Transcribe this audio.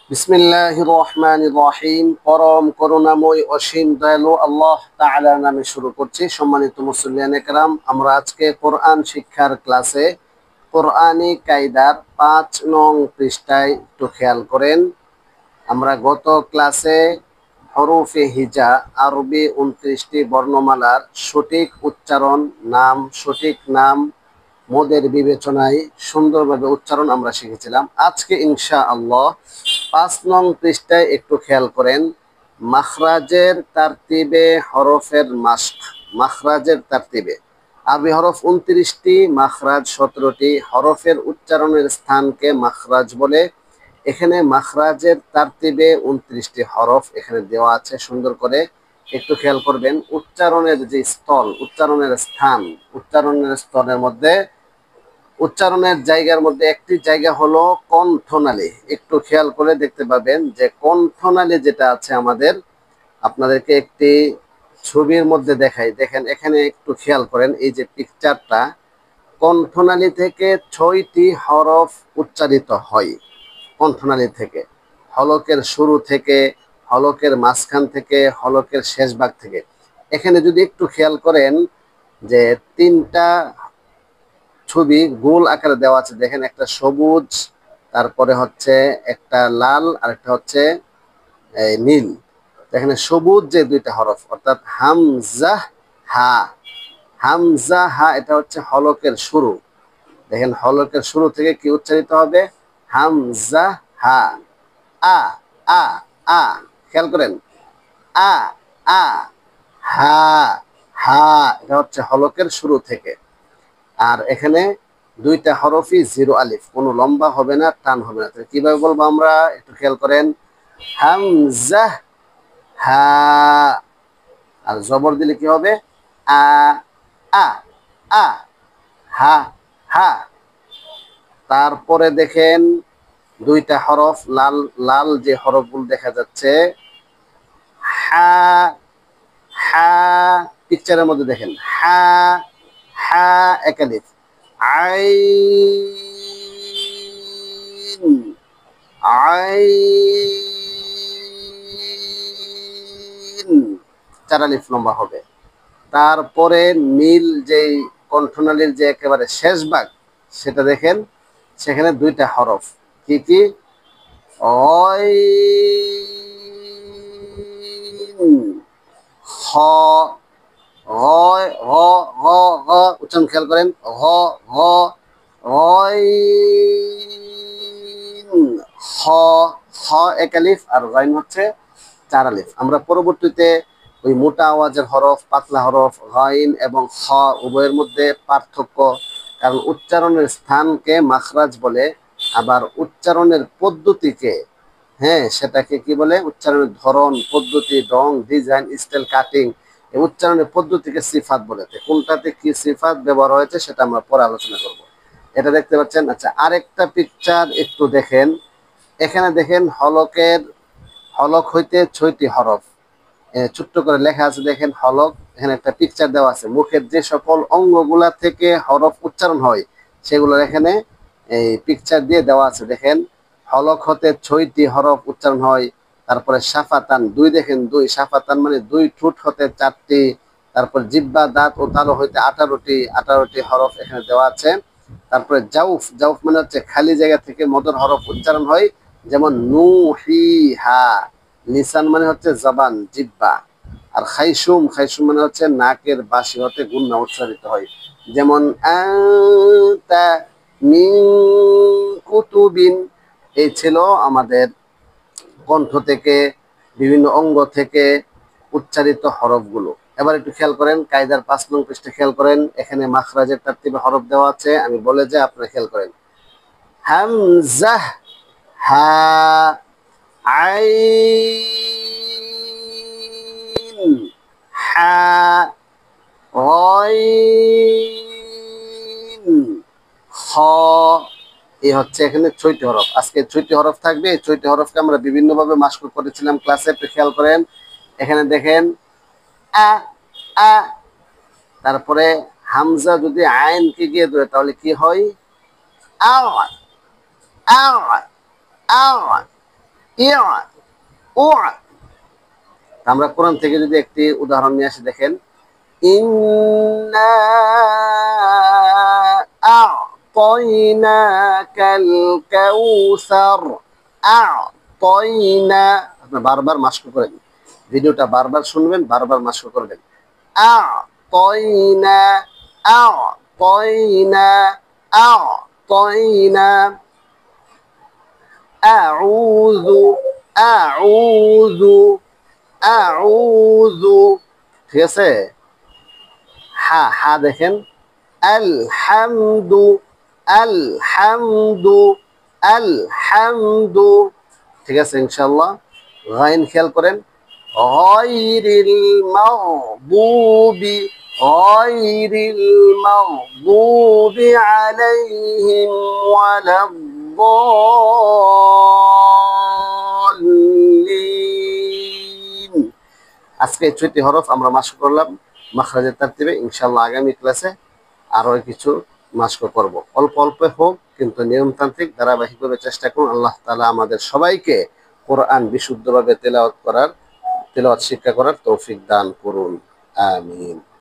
বিসমিল্লাহির রহমানির রহিম। পরম করুণাময় অসীম দয়ালু আল্লাহ তাআলার নামে শুরু করছি। সম্মানিত মুসল্লিয়ান একরাম, আমরা আজকে কোরআন শিক্ষার ক্লাসে কোরআনী কায়দার ৫ নং পৃষ্ঠায় একটু খেয়াল করেন। আমরা গত ক্লাসে হরফে হিজা আরবি ২৯টি বর্ণমালার সঠিক উচ্চারণ, সঠিক নাম মোদের বিবেচনায় সুন্দরভাবে উচ্চারণ আমরা শিখেছিলাম। আজকে ইনশাআল্লাহ ৫ নং পৃষ্ঠায় একটু খেয়াল করেন। মাখরাজের তারতিবে হরফের মাস্ক। মাখরাজের তারতিবে আরবি হরফ ২৯টি, মাখরাজ ১৭টি। হরফের উচ্চারণের স্থানকে মাখরাজ বলে। এখানে মাখরাজের তারতিবে ২৯টি হরফ এখানে দেওয়া আছে। সুন্দর করে একটু খেয়াল করবেন। উচ্চারণের যে স্থল, উচ্চারণের স্থান, উচ্চারণের স্তরের মধ্যে, উচ্চারণের জায়গার মধ্যে একটি জায়গা হলো কণ্ঠনালী। একটু খেয়াল করে দেখতে পাবেন যে কণ্ঠনালী যেটা আছে আমাদের, আপনাদেরকে একটি ছবির মধ্যে দেখাই। দেখেন, এখানে একটু খেয়াল করেন, এই যে পিকচারটা, কণ্ঠনালী থেকে ৬টি হরফ উচ্চারিত হয়। কণ্ঠনালী থেকে, হলকের শুরু থেকে, হলকের মাঝখান থেকে, হলকের শেষ ভাগ থেকে। এখানে যদি একটু খেয়াল করেন যে ৩টা ছবি গোল আকারে দেওয়া আছে। দেখেন, একটা সবুজ, তারপরে হচ্ছে একটা লাল, আর একটা হচ্ছে নীল। এখানে সবুজ যে ২টা হরফ, অর্থাৎ হামজা হা, হামজা হা, এটা হচ্ছে হলকের শুরু। দেখেন, হলকের শুরু থেকে কি উচ্চারিত হবে? হামজা হা। আ আ আ, খেয়াল করেন, আ আ, হা হা, এটা হচ্ছে হলকের শুরু থেকে। আর এখানে ২টা হরফই জিরো আলিফ, কোনো লম্বা হবে না, টান হবে না। কিভাবে বলবো আমরা? একটু খেয়াল করেন। হামজা হা, আর জবর দিলে কি হবে? আ আ আ, হা হা। তারপরে দেখেন ২টা হরফ, লাল লাল যে হরফগুলো দেখা যাচ্ছে, হা হা, পিকচারের মধ্যে দেখেন, হা হা এক আলিফ, আইন আইন, ৪ আলিফ লম্বা হবে। তারপরে নীল যেই কণ্ঠনালীর যে একেবারে শেষ ভাগ, সেটা দেখেন, সেখানে ২টা হরফ। কি কি? অয়, হ, হয়, হ হ হ, উচ্চারণ খেয়াল করেন, হ হ, হয়, হ, হ এক আলিফ, আর গাইন হচ্ছে ৪ আলিফ। আমরা পরবর্তীতে ওই মোটা আওয়াজের হরফ, পাতলা হরফ, গাইন এবং হ উভয়ের মধ্যে পার্থক্য, কারণ উচ্চারণের স্থানকে মাখরাজ বলে, আবার উচ্চারণের পদ্ধতিকে, হ্যাঁ, সেটাকে কি বলে? উচ্চারণের ধরন, পদ্ধতি, রং, ডিজাইন, স্টাইল, কাটিং, এই উচ্চারণের পদ্ধতিকে সিফাত বলে। কোনটাতে কি সিফাত ব্যবহার হয়েছে সেটা আমরা পরে আলোচনা করব। এটা দেখতে পাচ্ছেন। আচ্ছা, আরেকটা পিকচার একটু দেখেন। এখানে দেখেন, হলক হইতে ৬টি হরফ ছোট্ট করে লেখা আছে। দেখেন, হলক, এখানে একটা পিকচার দেওয়া আছে। মুখের যে সকল অঙ্গগুলা থেকে হরফ উচ্চারণ হয়, সেগুলোর এখানে এই পিকচার দিয়ে দেওয়া আছে। দেখেন, হলক হতে ৬টি হরফ উচ্চারণ হয়। তারপরে সাফাতান ২, দেখেন ২, সাফাতান মানে ২ ঠোঁট হতে ৪টি। তারপর জিব্বা, দাঁত ও তালু হইতে ১৮টি হরফ এখানে দেওয়া আছে। তারপরে জাউফ, জাউফ মানে হচ্ছে খালি জায়গা থেকে মদর হরফ উচ্চারণ হয়, যেমন নু হি হা। লিসান মানে হচ্ছে জবান, জিব্বা। আর খাইসুম, খাইসুম মানে হচ্ছে নাকের বাসি হতে গুন্না উচ্চারিত হয়, যেমন আনতা মিন কুতুবিন। এই ছিল আমাদের কণ্ঠ থেকে, বিভিন্ন অঙ্গ থেকে উচ্চারিত হরফগুলো। এবার একটু খেয়াল করেন, কায়দার ৫ নং পৃষ্ঠা খেয়াল করেন। এখানে মাখরাজের তারতিবে হরফ দেওয়া আছে, আমি বলে যাই, আপনারা খেয়াল করেন। হামজা হা, আইন হা, গইন খ। এই হচ্ছে এখানে ৬টি হরফ। আজকে ৬টি হরফ থাকবে। এই ৬টি হরফকে আমরা বিভিন্নভাবে মাস্ক করেছিলাম ক্লাসে। একটু খেয়াল করেন। এখানে দেখেন, আ আ, তারপরে হামজা যদি আইনকে গিয়ে ধরে, তাহলে কি হয়? আও আও আও। ইয়া উ। আমরা কোরআন থেকে যদি একটি উদাহরণ নিয়ে আসি, দেখেন, ইন্না আ'তাইনাকাল কাউসার। আ'তাইনা, আপনি বারবার মাস্ক করেন, ভিডিওটা বারবার শুনবেন, বারবার মাস্ক করবেন। আ'তাইনা, আ'তাইনা, আ'তাইনা। আউযু, আউযু, আউযু। ঠিক আছে? হা, হা দেখেন, আলহামদু, আলহামদু, আলহামদু। ঠিক আছে ইনশাআল্লাহ। গাইন খেয়াল করেন, গায়রিল মাগদুবি, গায়রিল মাগদুবি আলাইহিম ওয়ালাদ-দাল্লিন। আজকে ৬টি হরফ আমরা মাস্ক করলাম মাখরাজের তারতিবে। ইনশাআল্লাহ আগামী ক্লাসে আরো কিছু মাস্ক করব, অল্প অল্প হোক কিন্তু নিয়মতান্ত্রিক ধারাবাহিকভাবে চেষ্টা করুন। আল্লাহ তাআলা আমাদের সবাইকে কোরআন বিশুদ্ধভাবে তেলাওয়াত শিক্ষা করার তৌফিক দান করুন। আমিন।